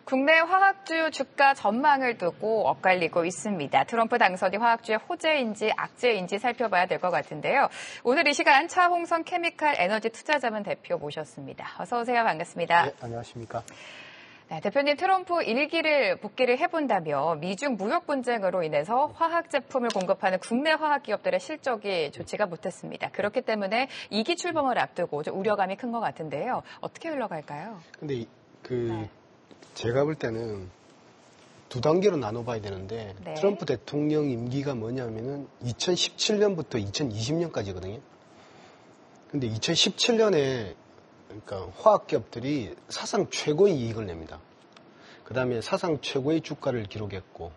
국내 화학주 주가 전망을 두고 엇갈리고 있습니다. 트럼프 당선이 화학주의 호재인지 악재인지 살펴봐야 될 것 같은데요. 오늘 이 시간 차홍선 케미칼 에너지 투자자문 대표 모셨습니다. 어서 오세요. 반갑습니다. 네, 안녕하십니까. 네, 대표님, 트럼프 1기를 복귀를 해본다며 미중 무역 분쟁으로 인해서 화학 제품을 공급하는 국내 화학 기업들의 실적이 좋지가 못했습니다. 그렇기 때문에 2기 출범을 앞두고 좀 우려감이 큰 것 같은데요. 어떻게 흘러갈까요? 근데 제가 볼 때는 두 단계로 나눠봐야 되는데 네. 트럼프 대통령 임기가 뭐냐면은 2017년부터 2020년까지거든요. 근데 2017년에 그러니까 화학기업들이 사상 최고의 이익을 냅니다. 그 다음에 사상 최고의 주가를 기록했고,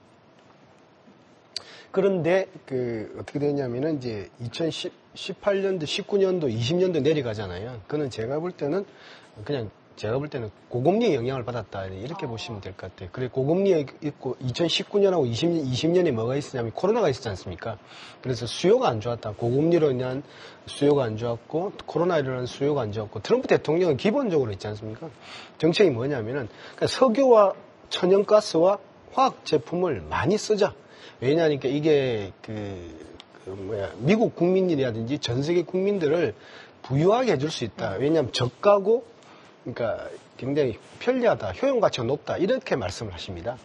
그런데 어떻게 되냐면은 이제 2018년도, 19년도, 20년도 내려가잖아요. 그거는 제가 볼 때는 고금리의 영향을 받았다 이렇게 보시면 될 것 같아요. 그래 고금리에 있고 2019년하고 20년에 뭐가 있었냐면 코로나가 있었지 않습니까? 그래서 수요가 안 좋았다. 고금리로 인한 수요가 안 좋았고 코로나로 인한 수요가 안 좋았고 트럼프 대통령은 기본적으로 있지 않습니까? 정책이 뭐냐면은 그러니까 석유와 천연가스와 화학 제품을 많이 쓰자. 왜냐하니까 이게 미국 국민이라든지 전 세계 국민들을 부유하게 해줄 수 있다. 왜냐하면 저가고 그러니까 굉장히 편리하다, 효용 가치가 높다 이렇게 말씀을 하십니다.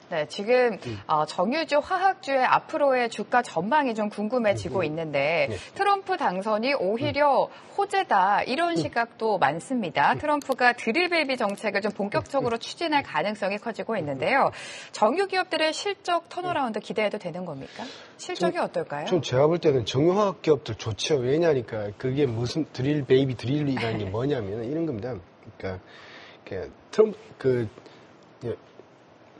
네, 지금 정유주 화학주의 앞으로의 주가 전망이 좀 궁금해지고 있는데 네. 트럼프 당선이 오히려 호재다 이런 시각도 많습니다. 트럼프가 드릴베이비 정책을 좀 본격적으로 추진할 가능성이 커지고 있는데요. 정유 기업들의 실적 턴어라운드 기대해도 되는 겁니까? 실적이 어떨까요? 좀 제가 볼 때는 정유화학 기업들 좋죠. 왜냐니까 그게 무슨 드릴이라는 게 뭐냐면 이런 겁니다. 그러니까 트럼프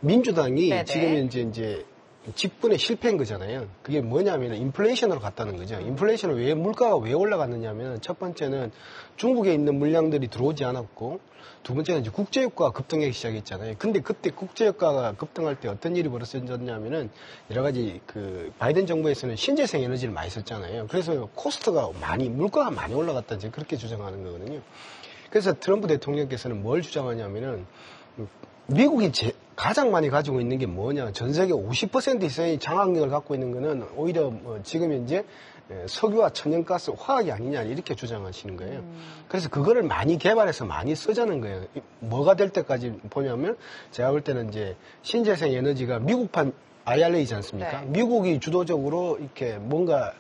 민주당이 네네. 지금 이제 직분에 실패한 거잖아요. 그게 뭐냐면 인플레이션으로 갔다는 거죠. 인플레이션은 물가가 왜 올라갔느냐면 첫 번째는 중국에 있는 물량들이 들어오지 않았고 두 번째는 이제 국제유가가 급등하기 시작했잖아요. 근데 그때 국제유가가 급등할 때 어떤 일이 벌어졌냐면은 여러 가지 바이든 정부에서는 신재생 에너지를 많이 썼잖아요. 그래서 물가가 많이 올라갔다 이제 그렇게 주장하는 거거든요. 그래서 트럼프 대통령께서는 뭘 주장하냐면은 미국이 가장 많이 가지고 있는 게 뭐냐. 전 세계 50% 이상의 장악력을 갖고 있는 거는 오히려 지금 현재 석유와 천연가스, 화학이 아니냐 이렇게 주장하시는 거예요. 그래서 그거를 많이 개발해서 많이 쓰자는 거예요. 뭐가 될 때까지 보냐면 제가 볼 때는 이제 신재생 에너지가 미국판 IRA이지 않습니까? 네. 미국이 주도적으로 이렇게 뭔가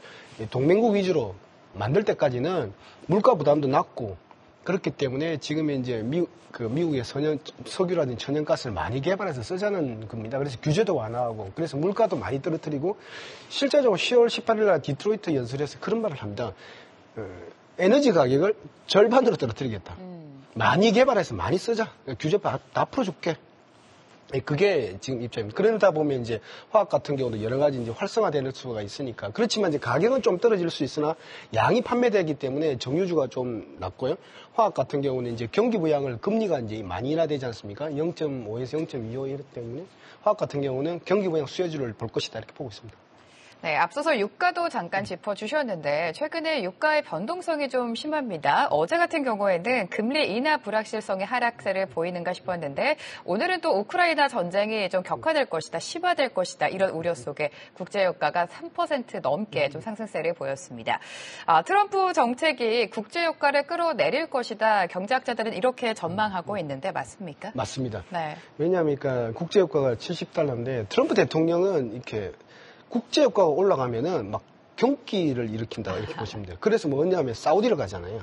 동맹국 위주로 만들 때까지는 물가 부담도 낮고 그렇기 때문에 지금 이제 미국의 석유라든지 천연가스를 많이 개발해서 쓰자는 겁니다. 그래서 규제도 완화하고, 그래서 물가도 많이 떨어뜨리고, 실제적으로 10월 18일 날 디트로이트 연설에서 그런 말을 합니다. 에너지 가격을 절반으로 떨어뜨리겠다. 많이 개발해서 많이 쓰자. 규제 다 풀어줄게. 그게 지금 입장입니다. 그러다 보면 이제 화학 같은 경우도 여러 가지 이제 활성화되는 수가 있으니까. 그렇지만 이제 가격은 좀 떨어질 수 있으나 양이 판매되기 때문에 정유주가 좀 낮고요. 화학 같은 경우는 이제 경기 부양을 금리가 이제 많이 인하되지 않습니까? 0.5에서 0.25 이렇기 때문에 화학 같은 경우는 경기 부양 수혜주를 볼 것이다 이렇게 보고 있습니다. 네, 앞서서 유가도 잠깐 짚어주셨는데 최근에 유가의 변동성이 좀 심합니다. 어제 같은 경우에는 금리 인하 불확실성의 하락세를 보이는가 싶었는데 오늘은 또 우크라이나 전쟁이 좀 격화될 것이다, 심화될 것이다 이런 우려 속에 국제유가가 3% 넘게 좀 상승세를 보였습니다. 트럼프 정책이 국제유가를 끌어내릴 것이다. 경제학자들은 이렇게 전망하고 있는데 맞습니까? 맞습니다. 네. 왜냐하면 국제유가가 70달러인데 트럼프 대통령은 이렇게 국제유가가 올라가면은 막 경기를 일으킨다 이렇게 보시면 돼요. 그래서 뭐냐면 사우디를 가잖아요.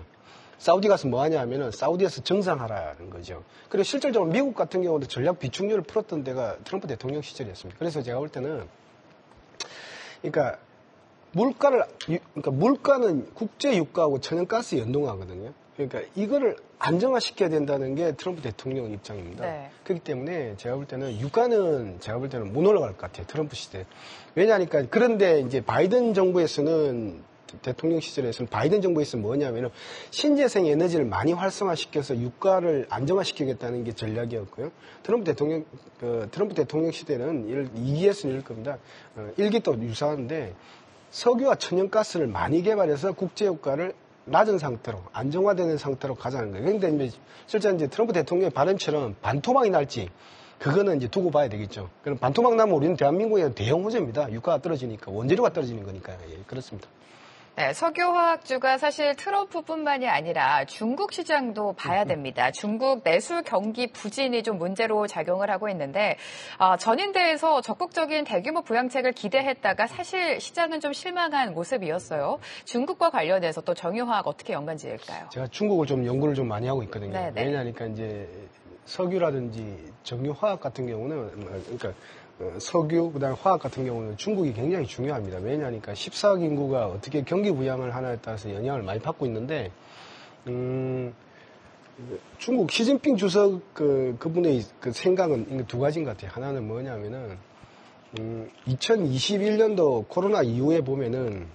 사우디 가서 뭐 하냐면은 사우디에서 정상하라는 거죠. 그리고 실질적으로 미국 같은 경우도 전략 비축률을 풀었던 데가 트럼프 대통령 시절이었습니다. 그래서 제가 볼 때는 그러니까 물가는 국제유가하고 천연가스 연동하거든요. 그러니까 이거를 안정화시켜야 된다는 게 트럼프 대통령 입장입니다. 네. 그렇기 때문에 제가 볼 때는 유가는 못 올라갈 것 같아요. 트럼프 시대. 왜냐하니까 그런데 이제 바이든 정부에서는 대통령 시절에서는 바이든 정부에서는 뭐냐면은 신재생 에너지를 많이 활성화시켜서 유가를 안정화시키겠다는 게 전략이었고요. 트럼프 대통령 시대는 2기에서는 이럴 겁니다. 1기도 유사한데 석유와 천연가스를 많이 개발해서 국제유가를 낮은 상태로 안정화되는 상태로 가자는 거예요. 그런데 이제 실제 이제 트럼프 대통령의 발언처럼 반토막이 날지 그거는 이제 두고 봐야 되겠죠. 그럼 반토막 나면 우리는 대한민국의 대형 호재입니다. 유가가 떨어지니까 원재료가 떨어지는 거니까요. 예, 그렇습니다. 네, 석유화학주가 사실 트럼프뿐만이 아니라 중국 시장도 봐야 됩니다. 중국 내수 경기 부진이 좀 문제로 작용을 하고 있는데 전인대에서 적극적인 대규모 부양책을 기대했다가 사실 시장은 좀 실망한 모습이었어요. 중국과 관련해서 또 정유화학 어떻게 연관지을까요? 제가 중국을 좀 연구를 좀 많이 하고 있거든요. 네네. 왜냐하니까 이제 석유라든지 정유화학 같은 경우는 그러니까 석유, 그다음에 화학 같은 경우는 중국이 굉장히 중요합니다. 왜냐하니까 14억 인구가 어떻게 경기 부양을 하나에 따라서 영향을 많이 받고 있는데, 중국 시진핑 주석 그분의 그 생각은 두 가지인 것 같아요. 하나는 뭐냐면은, 2021년도 코로나 이후에 보면은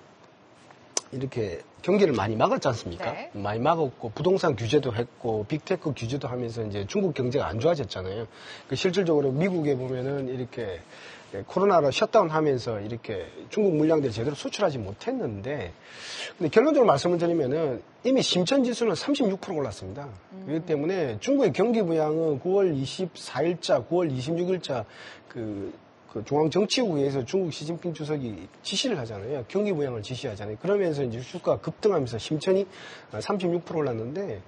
이렇게 경기를 많이 막았지 않습니까? 네. 많이 막았고 부동산 규제도 했고 빅테크 규제도 하면서 이제 중국 경제가 안 좋아졌잖아요. 실질적으로 미국에 보면은 이렇게 코로나로 셧다운하면서 이렇게 중국 물량들을 제대로 수출하지 못했는데, 근데 결론적으로 말씀을 드리면은 이미 심천 지수는 36% 올랐습니다. 그렇기 때문에 중국의 경기 부양은 9월 24일자, 9월 26일자 그 중앙정치국에서 중국 시진핑 주석이 지시를 하잖아요. 경기 부양을 지시하잖아요. 그러면서 이제 주가가 급등하면서 심천이 36% 올랐는데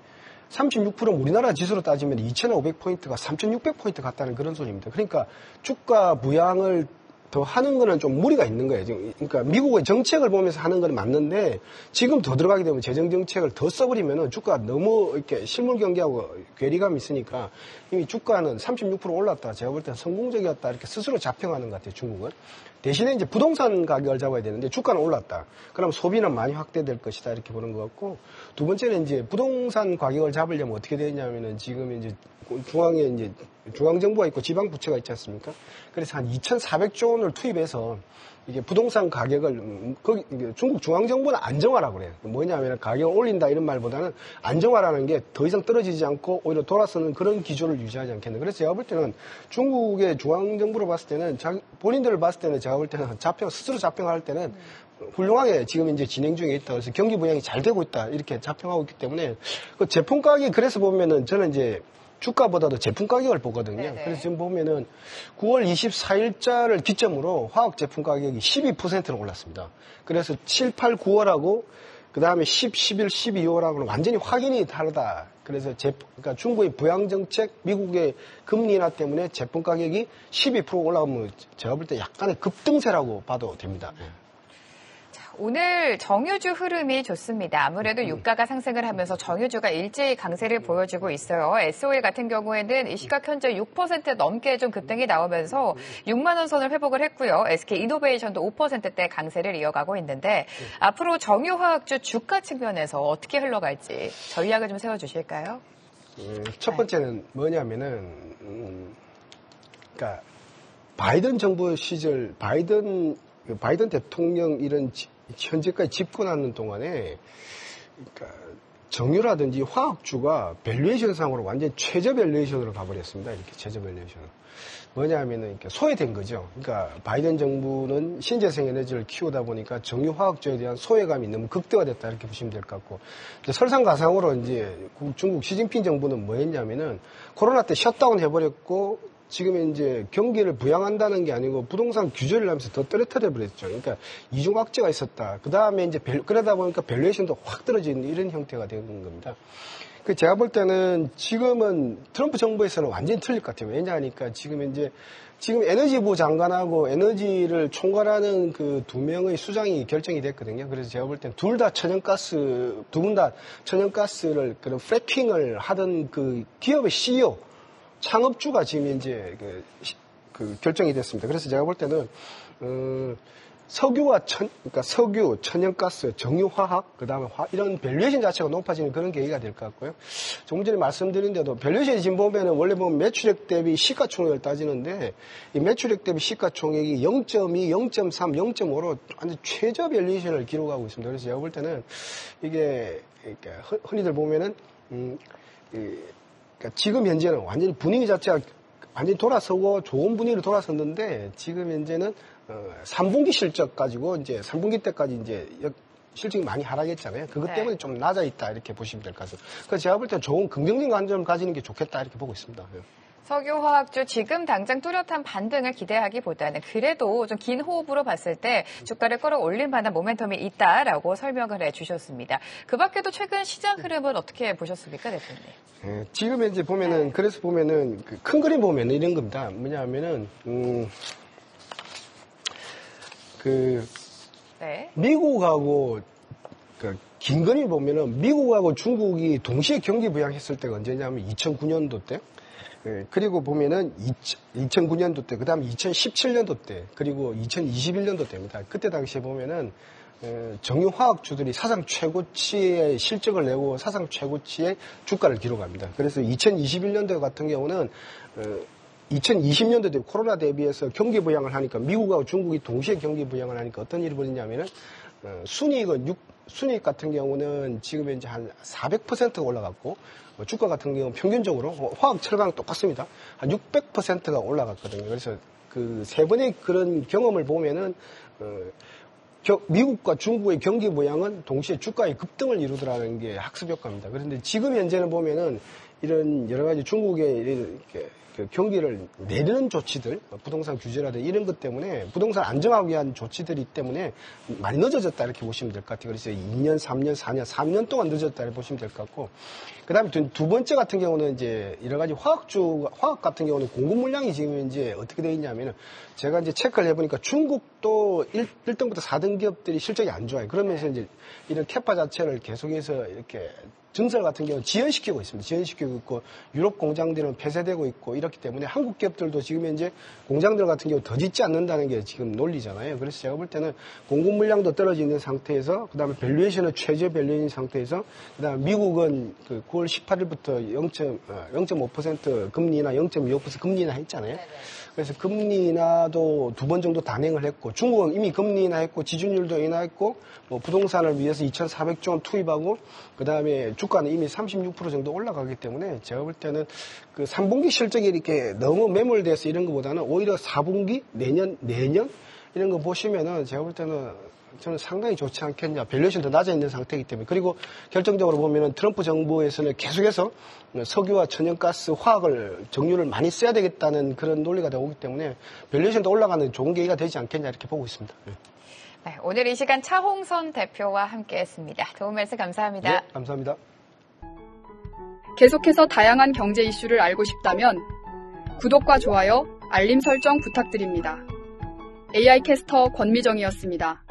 36%는 우리나라 지수로 따지면 2,500포인트가 3,600포인트 같다는 그런 소리입니다. 그러니까 주가 부양을 더 하는 거는 좀 무리가 있는 거예요. 그러니까 미국의 정책을 보면서 하는 건 맞는데 지금 더 들어가게 되면 재정 정책을 더 써버리면은 주가가 너무 이렇게 실물 경기하고 괴리감이 있으니까 이미 주가는 36% 올랐다. 제가 볼 때는 성공적이었다. 이렇게 스스로 자평하는 것 같아요. 중국은. 대신에 이제 부동산 가격을 잡아야 되는데 주가는 올랐다. 그럼 소비는 많이 확대될 것이다. 이렇게 보는 것 같고, 두 번째는 이제 부동산 가격을 잡으려면 어떻게 되냐면은 지금 이제 중앙에 이제 중앙정부가 있고 지방부처가 있지 않습니까? 그래서 한 2,400조 원을 투입해서 이게 부동산 가격을 중국 중앙정부는 안정화라고 그래요. 뭐냐면 가격을 올린다 이런 말보다는 안정화라는 게 더 이상 떨어지지 않고 오히려 돌아서는 그런 기조를 유지하지 않겠나. 그래서 제가 볼 때는 중국의 중앙정부로 봤을 때는 본인들을 봤을 때는 제가 볼 때는 스스로 자평할 때는 훌륭하게 지금 이제 진행 중에 있다. 그래서 경기 부양이 잘 되고 있다. 이렇게 자평하고 있기 때문에 그 제품 가격이 그래서 보면은 저는 이제 주가보다도 제품 가격을 보거든요. 네네. 그래서 지금 보면은 9월 24일자를 기점으로 화학 제품 가격이 12%로 올랐습니다. 그래서 7, 8, 9월하고 그 다음에 10, 11, 12월하고는 완전히 확연히 다르다. 그래서 그러니까 중국의 부양 정책, 미국의 금리 인하 때문에 제품 가격이 12% 올라가면 제가 볼 때 약간의 급등세라고 봐도 됩니다. 오늘 정유주 흐름이 좋습니다. 아무래도 유가가 상승을 하면서 정유주가 일제히 강세를 보여주고 있어요. SO일 같은 경우에는 이 시각 현재 6% 넘게 좀 급등이 나오면서 6만 원 선을 회복을 했고요. SK이노베이션도 5%대 강세를 이어가고 있는데 앞으로 정유화학주 주가 측면에서 어떻게 흘러갈지 전략을 좀 세워주실까요? 첫 번째는 뭐냐면은 그러니까 바이든 정부 시절 바이든 대통령 이런 현재까지 집권하는 동안에 그러니까 정유라든지 화학주가 밸류에이션상으로 완전 최저 밸류에이션으로 가버렸습니다. 이렇게 최저 밸류에이션으로. 뭐냐면은 이렇게 소외된 거죠. 그러니까 바이든 정부는 신재생 에너지를 키우다 보니까 정유 화학주에 대한 소외감이 너무 극대화됐다 이렇게 보시면 될 것 같고, 설상가상으로 이제 중국 시진핑 정부는 뭐 했냐면은 코로나 때 셧다운 해버렸고 지금 이제 경기를 부양한다는 게 아니고 부동산 규제를 하면서 더 떨어뜨려 버렸죠. 그러니까 이중 악재가 있었다. 그 다음에 이제 그러다 보니까 밸류에이션도 확 떨어지는 이런 형태가 되는 겁니다. 제가 볼 때는 지금은 트럼프 정부에서는 완전히 틀릴 것 같아요. 왜냐하니까 지금 에너지부 장관하고 에너지를 총괄하는 그 두 명의 수장이 결정이 됐거든요. 그래서 제가 볼 때는 두 분 다 천연가스를 그런 프래킹을 하던 그 기업의 CEO 창업주가 지금 이제 그 결정이 됐습니다. 그래서 제가 볼 때는 그러니까 석유, 천연가스, 정유화학, 그다음에 이런 밸류에이션 자체가 높아지는 그런 계기가 될 것 같고요. 조금 전에 말씀드린 대로 밸류에이션이 지금 보면은 원래 보면 매출액 대비 시가총액을 따지는데 이 매출액 대비 시가총액이 0.2, 0.3, 0.5로 완전 최저 밸류에이션을 기록하고 있습니다. 그래서 제가 볼 때는 이게 흔히들 보면은 그러니까 지금 현재는 완전히 분위기 자체가 완전히 돌아서고 좋은 분위기로 돌아섰는데 지금 현재는 3분기 실적 가지고 이제 3분기 때까지 이제 실적이 많이 하락했잖아요. 그것 네. 때문에 좀 낮아 있다 이렇게 보시면 될 것 같습니다. 그래서 제가 볼 때 좋은 긍정적인 관점을 가지는 게 좋겠다 이렇게 보고 있습니다. 석유화학주 지금 당장 뚜렷한 반등을 기대하기보다는 그래도 좀 긴 호흡으로 봤을 때 주가를 끌어올릴 만한 모멘텀이 있다라고 설명을 해주셨습니다. 그 밖에도 최근 시장 흐름은 어떻게 보셨습니까, 대표님? 예, 지금 이제 보면은, 그래서 보면은, 그 큰 그림 보면은 이런 겁니다. 뭐냐면은, 네. 미국하고, 긴 그림 보면은 미국하고 중국이 동시에 경기 부양했을 때가 언제냐면 2009년도 때, 그리고 보면은 2009년도 때, 그 다음에 2017년도 때, 그리고 2021년도 때입니다. 그때 당시에 보면은, 정유화학주들이 사상 최고치의 실적을 내고 사상 최고치의 주가를 기록합니다. 그래서 2021년도 같은 경우는 2020년도 때 코로나 대비해서 경기 부양을 하니까 미국하고 중국이 동시에 경기 부양을 하니까 어떤 일이 벌어지냐면은 순이익 같은 경우는 지금 현재 한 400%가 올라갔고 주가 같은 경우는 평균적으로 화학 철강 똑같습니다. 한 600%가 올라갔거든요. 그래서 그 세 번의 그런 경험을 보면은 미국과 중국의 경기 부양은 동시에 주가의 급등을 이루더라는 게 학습 효과입니다. 그런데 지금 현재는 보면은 이런 여러 가지 중국의 이렇게 그 경기를 내리는 조치들, 부동산 규제라든지 이런 것 때문에 부동산 안정하기 위한 조치들이 때문에 많이 늦어졌다 이렇게 보시면 될 것 같아요. 그래서 2년, 3년, 4년, 3년 동안 늦어졌다 이렇게 보시면 될 것 같고, 그 다음에 두 번째 같은 경우는 이제 여러 가지 화학 같은 경우는 공급 물량이 지금 이제 어떻게 되어 있냐면은 제가 이제 체크를 해보니까 중국도 1등부터 4등 기업들이 실적이 안 좋아요. 그러면서 이제 이런 캐파 자체를 계속해서 이렇게 증설 같은 경우는 지연시키고 있습니다. 지연시키고 있고 유럽 공장들은 폐쇄되고 있고 이렇기 때문에 한국 기업들도 지금 현재 공장들 같은 경우 더 짓지 않는다는 게 지금 논리잖아요. 그래서 제가 볼 때는 공급 물량도 떨어져 있는 상태에서 그다음에 밸류에이션은 최저 밸류에이션 상태에서 그다음에 미국은 그 9월 18일부터 0.5% 금리나 0.25% 금리 인하 했잖아요. 그래서 금리 인하도 2번 정도 단행을 했고 중국은 이미 금리 인하했고 지준율도 인하했고 뭐 부동산을 위해서 2,400조 원 투입하고 그다음에 주가는 이미 36% 정도 올라가기 때문에 제가 볼 때는 그 3분기 실적이 이렇게 너무 매몰돼서 이런 것보다는 오히려 4분기 내년 이런 거 보시면은 제가 볼 때는 저는 상당히 좋지 않겠냐. 밸류에이션도 낮아 있는 상태이기 때문에. 그리고 결정적으로 보면은 트럼프 정부에서는 계속해서 석유와 천연가스, 화학을 정유를 많이 써야 되겠다는 그런 논리가 나오기 때문에 밸류에이션도 올라가는 좋은 계기가 되지 않겠냐 이렇게 보고 있습니다. 네, 오늘 이 시간 차홍선 대표와 함께했습니다. 도움 말씀 감사합니다. 네, 감사합니다. 계속해서 다양한 경제 이슈를 알고 싶다면 구독과 좋아요, 알림 설정 부탁드립니다. AI 캐스터 권미정이었습니다.